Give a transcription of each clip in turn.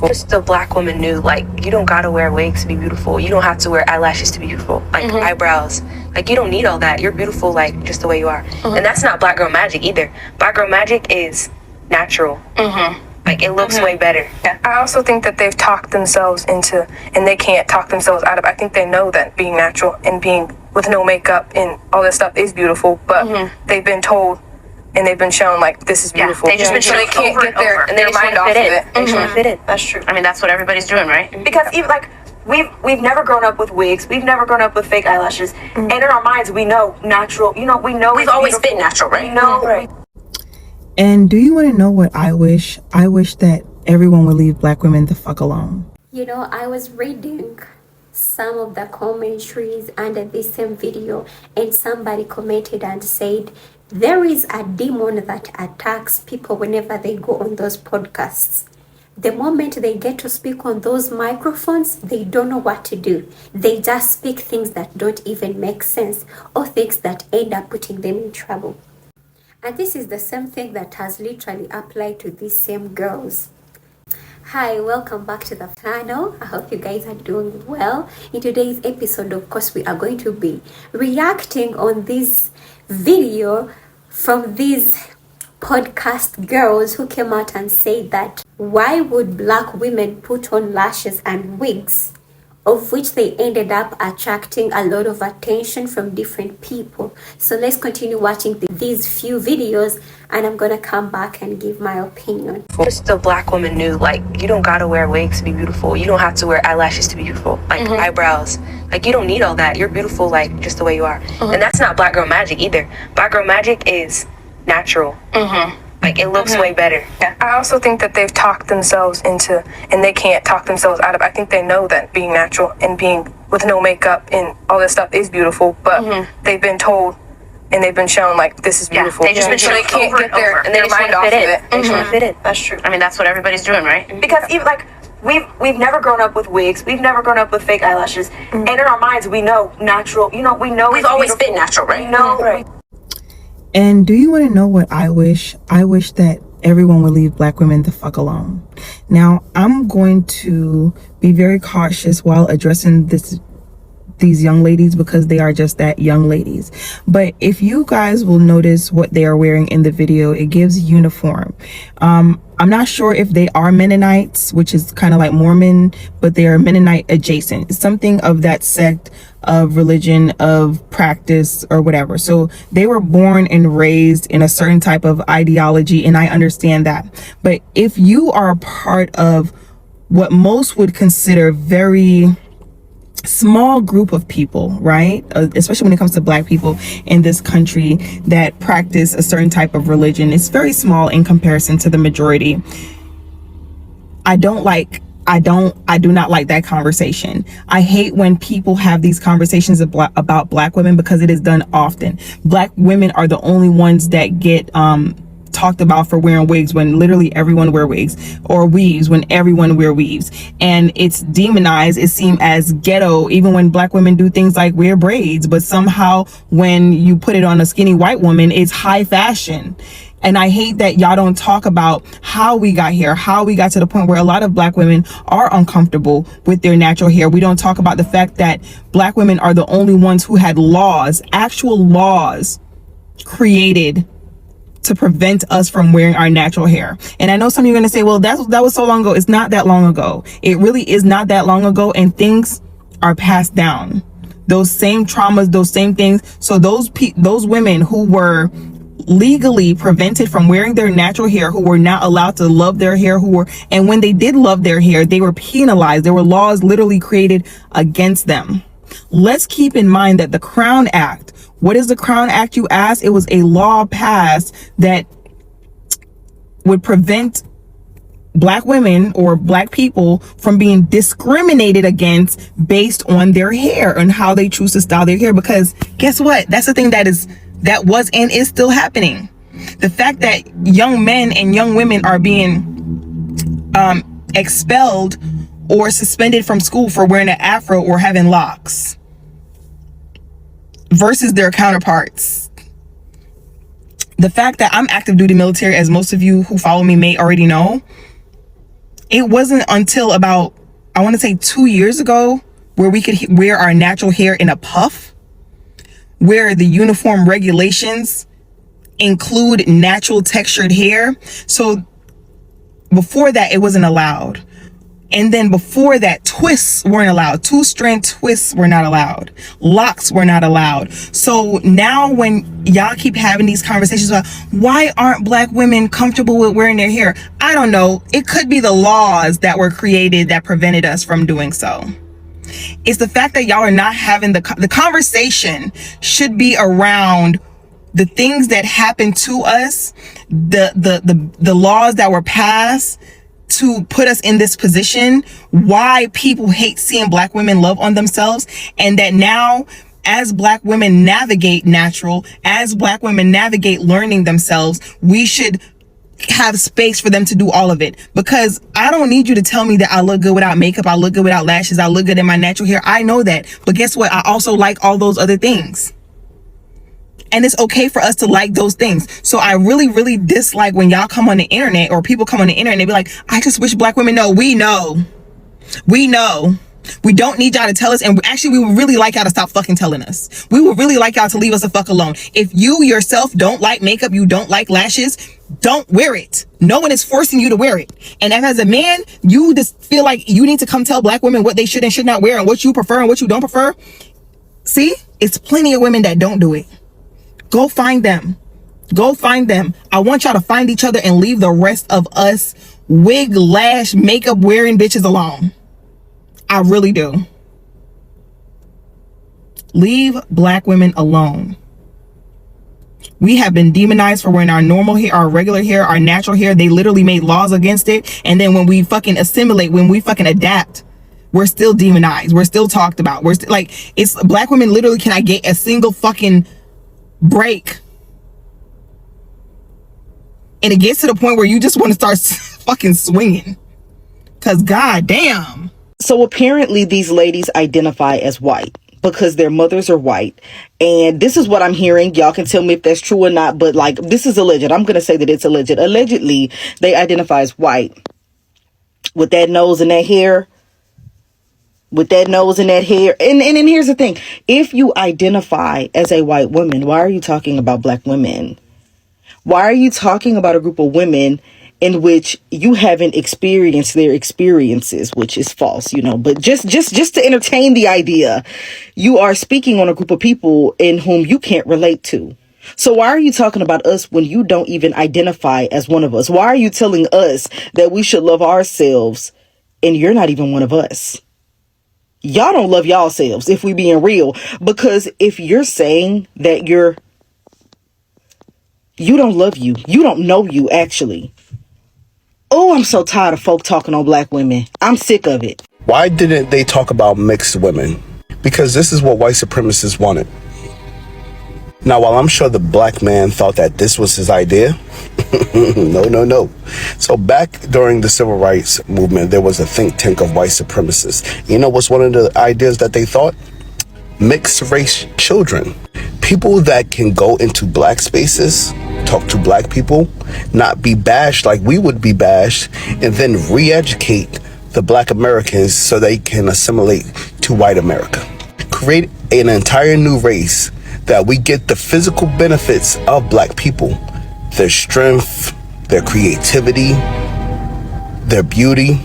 beautiful. Just a black woman knew, like, you don't gotta wear wigs to be beautiful. You don't have to wear eyelashes to be beautiful. Like, eyebrows. Like, you don't need all that. You're beautiful, like, just the way you are. And that's not black girl magic either. Black girl magic is natural. Like, it looks way better. Yeah. I also think that they've talked themselves into, and they can't talk themselves out of, I think they know that being natural and being with no makeup and all this stuff is beautiful, but they've been told and they've been shown, like, this is beautiful. They just been shown they can't over get their, and their mind off of it. They just want to fit in. That's true. I mean, that's what everybody's doing, right? Because even like we've never grown up with wigs, we've never grown up with fake eyelashes, and in our minds we know natural. You know, we know We've always been natural, right? We know, right? And do you want to know what I wish? I wish that everyone would leave black women the fuck alone. You know, I was reading some of the commentaries under this same video, and somebody commented and said there is a demon that attacks people whenever they go on those podcasts. The moment they get to speak on those microphones, they don't know what to do. They just speak things that don't even make sense, or things that end up putting them in trouble. And this is the same thing that has literally applied to these same girls. Hi, welcome back to the channel. I hope you guys are doing well. In today's episode, of course, we are going to be reacting on this video from these podcast girls who came out and said that why would black women put on lashes and wigs, of which they ended up attracting a lot of attention from different people. So let's continue watching these few videos, and I'm gonna come back and give my opinion. Just a black woman knew, like, you don't gotta wear wigs to be beautiful. You don't have to wear eyelashes to be beautiful. Like, eyebrows. Like, you don't need all that. You're beautiful, like, just the way you are. And that's not black girl magic either. Black girl magic is natural. Like, it looks way better. Yeah. I also think that they've talked themselves into, and they can't talk themselves out of, I think they know that being natural and being with no makeup and all this stuff is beautiful, but they've been told and they've been shown, like, this is beautiful. They just been shown they can't over get and over, their mind off of it. They just want to fit in. That's true. I mean, that's what everybody's doing, right? Because even like we've never grown up with wigs, we've never grown up with fake eyelashes, and in our minds we know natural. You know, we know We've always been natural, right? We know, right? And do you want to know what I wish? I wish that everyone would leave black women the fuck alone. Now, I'm going to be very cautious while addressing these young ladies, because they are just that, young ladies. But if you guys will notice what they are wearing in the video, it gives uniform. I'm not sure if they are Mennonites, which is kind of like Mormon, but they are Mennonite adjacent. It's something of that sect of religion, of practice, or whatever. So they were born and raised in a certain type of ideology, and I understand that. But if you are a part of what most would consider very small group of people, right, especially when it comes to black people in this country that practice a certain type of religion, it's very small in comparison to the majority. I do not like that conversation. I hate when people have these conversations about black women, because it is done often. Black women are the only ones that get talked about for wearing wigs when literally everyone wear wigs, or weaves when everyone wear weaves, and it's demonized. It seems as ghetto even when black women do things like wear braids, but somehow when you put it on a skinny white woman, it's high fashion. And I hate that y'all don't talk about how we got here, how we got to the point where a lot of black women are uncomfortable with their natural hair. We don't talk about the fact that black women are the only ones who had laws, actual laws created to prevent us from wearing our natural hair. And I know some of you are going to say, well, that was so long ago. It's not that long ago. It really is not that long ago, and things are passed down. Those same traumas, those same things. So those women who were legally prevented from wearing their natural hair, who were not allowed to love their hair, and when they did love their hair, they were penalized. There were laws literally created against them. Let's keep in mind that the Crown Act, what is the Crown Act, you ask? It was a law passed that would prevent black women or black people from being discriminated against based on their hair and how they choose to style their hair. Because guess what? That's the thing that was and is still happening. The fact that young men and young women are being expelled or suspended from school for wearing an afro or having locks versus their counterparts. The fact that I'm active duty military, as most of you who follow me may already know, It wasn't until about, I want to say 2 years ago, where we could wear our natural hair in a puff, where the uniform regulations include natural textured hair. So before that, it wasn't allowed. And then before that, twists weren't allowed. 2-strand twists were not allowed. Locks were not allowed. So now when y'all keep having these conversations about why aren't black women comfortable with wearing their hair, I don't know. It could be the laws that were created that prevented us from doing so. It's the fact that y'all are not having the conversation should be around the things that happened to us, the laws that were passed to put us in this position, why people hate seeing black women love on themselves, and that now as black women navigate natural, as black women navigate learning themselves, we should have space for them to do all of it. Because I don't need you to tell me that I look good without makeup, I look good without lashes, I look good in my natural hair. I know that. But guess what? I also like all those other things. And it's okay for us to like those things. So I really, really dislike when y'all come on the internet, or people come on the internet and they be like, I just wish black women know. We know. We know. We don't need y'all to tell us. And actually, we would really like y'all to stop fucking telling us. We would really like y'all to leave us the fuck alone. If you yourself don't like makeup, you don't like lashes, don't wear it. No one is forcing you to wear it. And if as a man, you just feel like you need to come tell black women what they should and should not wear and what you prefer and what you don't prefer. See, it's plenty of women that don't do it. Go find them. Go find them. I want y'all to find each other and leave the rest of us wig, lash, makeup wearing bitches alone. I really do. Leave black women alone. We have been demonized for wearing our normal hair, our regular hair, our natural hair. They literally made laws against it. And then when we fucking assimilate, when we fucking adapt, we're still demonized. We're still talked about. We're still like, it's black women literally cannot get a single fucking break. And it gets to the point where you just want to start fucking swinging. Because goddamn. So apparently these ladies identify as white because their mothers are white. And this is what I'm hearing. Y'all can tell me if that's true or not. But like, this is alleged. I'm going to say that it's alleged. Allegedly, they identify as white. With that nose and that hair. With that nose and that hair. And here's the thing. If you identify as a white woman, why are you talking about black women? Why are you talking about a group of women in which you haven't experienced their experiences, which is false, you know, but just to entertain the idea, you are speaking on a group of people in whom you can't relate to. So why are you talking about us when you don't even identify as one of us? Why are you telling us that we should love ourselves and you're not even one of us? Y'all don't love y'all selves, if we being real, because if you're saying that you don't love you, you don't know you actually. Oh, I'm so tired of folk talking on black women. I'm sick of it. Why didn't they talk about mixed women? Because this is what white supremacists wanted. Now, while I'm sure the black man thought that this was his idea, no. So back during the civil rights movement, there was a think tank of white supremacists. You know what's one of the ideas that they thought? Mixed race children. People that can go into black spaces, talk to black people, not be bashed like we would be bashed, and then re-educate the black Americans so they can assimilate to white America. Create an entire new race that we get the physical benefits of black people, their strength, their creativity, their beauty,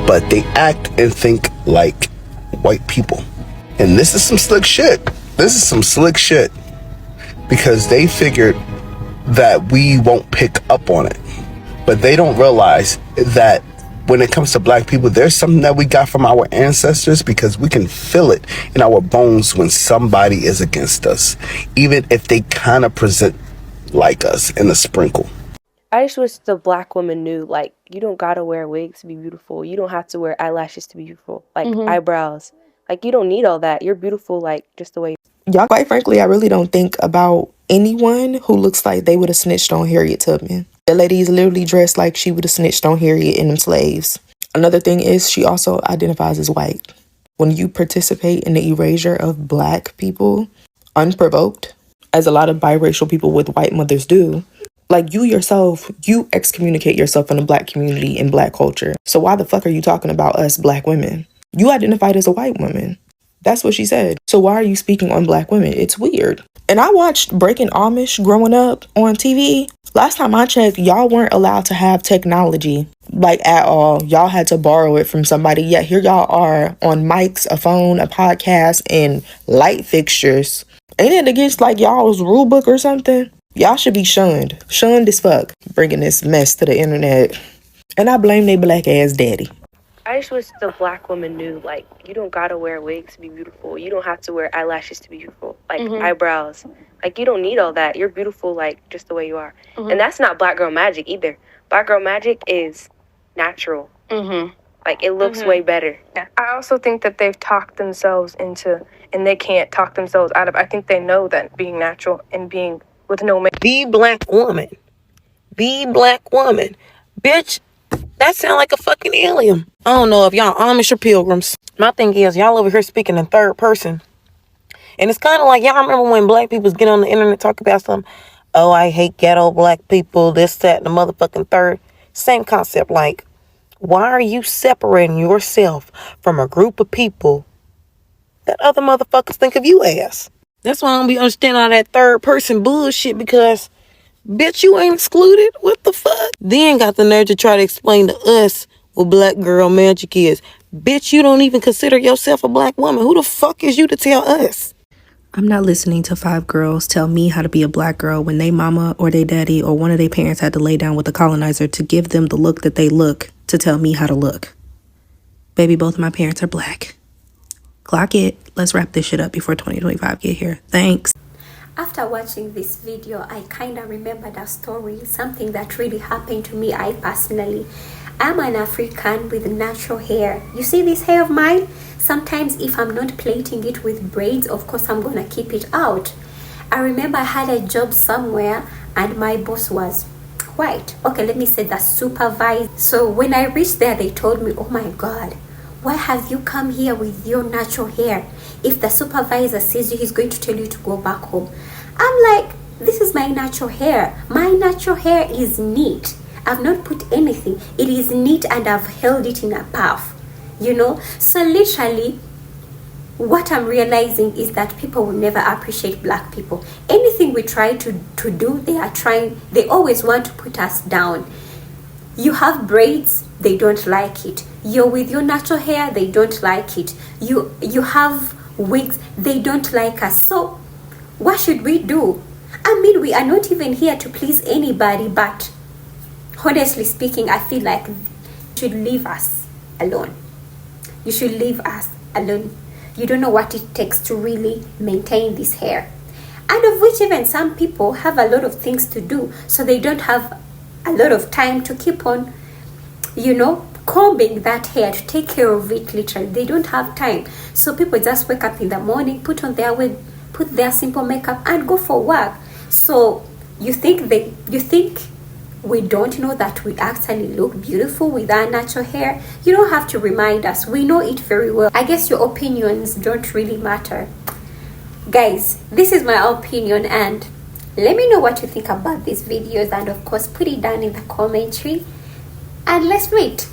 but they act and think like white people. And this is some slick shit. This is some slick shit. Because they figured that we won't pick up on it. But they don't realize that when it comes to black people, there's something that we got from our ancestors, because we can feel it in our bones when somebody is against us, even if they kind of present like us in a sprinkle. I just wish the black woman knew, like, you don't gotta wear wigs to be beautiful. You don't have to wear eyelashes to be beautiful. Like, eyebrows. Like, you don't need all that. You're beautiful, like, just the way you are. Y'all, quite frankly, I really don't think about anyone who looks like they would have snitched on Harriet Tubman. The lady is literally dressed like she would have snitched on Harriet and them slaves. Another thing is she also identifies as white. When you participate in the erasure of black people unprovoked, as a lot of biracial people with white mothers do, Like, you yourself, you excommunicate yourself from the black community and black culture. So why the fuck are you talking about us black women? You identified as a white woman. That's what she said. So why are you speaking on black women? It's weird. And I watched Breaking Amish growing up on TV. Last time I checked, y'all weren't allowed to have technology, like, at all. Y'all had to borrow it from somebody. Yet here y'all are on mics, a phone, a podcast, and light fixtures. Ain't it against, like, y'all's rule book or something? Y'all should be shunned. Shunned as fuck. Bringing this mess to the internet. And I blame they black ass daddy. I just wish the black woman knew, like, you don't gotta wear wigs to be beautiful. You don't have to wear eyelashes to be beautiful. Like, eyebrows. Like, you don't need all that. You're beautiful, like, just the way you are. And that's not black girl magic either. Black girl magic is natural. Like, it looks way better. Yeah. I also think that they've talked themselves into, and they can't talk themselves out of, I think they know that being natural and being with no makeup. The black woman. The black woman. Bitch, that sound like a fucking alien. I don't know if y'all Amish or pilgrims. My thing is, y'all over here speaking in third person. And it's kind of like, y'all remember when black people get on the internet talk about something? Oh, I hate ghetto black people, this, that, and the motherfucking third. Same concept. Like, why are you separating yourself from a group of people that other motherfuckers think of you as? That's why I don't be understanding all that third person bullshit, because bitch, you ain't excluded. What the fuck? Then got the nerve to try to explain to us what black girl magic is. Bitch, you don't even consider yourself a black woman. Who the fuck is you to tell us? I'm not listening to 5 girls tell me how to be a black girl when they mama or they daddy or one of their parents had to lay down with a colonizer to give them the look that they look to tell me how to look. Baby, both of my parents are black. Clock it. Let's wrap this shit up before 2025 get here. Thanks. After watching this video, I kind of remembered a story, something that really happened to me. I personally, I'm an African with natural hair. You see this hair of mine? Sometimes if I'm not plaiting it with braids, of course I'm gonna keep it out. I remember I had a job somewhere and my boss was white. Okay, let me say the supervisor. So when I reached there, they told me, oh my God, why have you come here with your natural hair? If the supervisor sees you, he's going to tell you to go back home. I'm like, this is my natural hair. My natural hair is neat. I've not put anything. It is neat and I've held it in a puff, you know? So literally, what I'm realizing is that people will never appreciate black people. Anything we try to do, they always want to put us down. You have braids, they don't like it. You're with your natural hair, they don't like it. You have wigs, they don't like us. So what should we do? I mean, we are not even here to please anybody, but honestly speaking, I feel like you should leave us alone. You should leave us alone. You don't know what it takes to really maintain this hair. And of which even some people have a lot of things to do, so they don't have a lot of time to keep on, you know, combing that hair, to take care of it. Literally, they don't have time. So people just wake up in the morning, put on their wig, put their simple makeup and go for work. So you think we don't know that we actually look beautiful with our natural hair? You don't have to remind us. We know it very well. I guess your opinions don't really matter. Guys, this is my opinion, and let me know what you think about these videos, and of course put it down in the commentary and let's meet.